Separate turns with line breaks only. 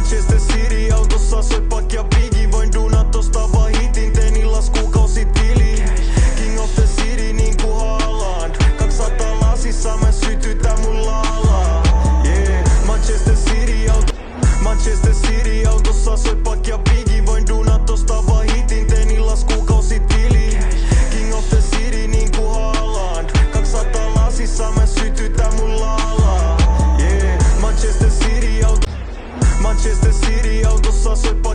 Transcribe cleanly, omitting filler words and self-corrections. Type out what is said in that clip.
Manchester City autossa soi pakkia pigi. Voin duunaa tosta vaan hitin, teen illas kuukausi tili. King of the city niinku Haaland. 200 lasissa mä sytytän mun laalaa. Yeah. Manchester City autossa soi pakkia pigi. Voin duunaa tosta vaan hitin, teen illas kuukausi tili. King of the city niinku Haaland. 200 lasissa mä sytytän mun laalaa. Yeah. Manchester City autossa soi pakkia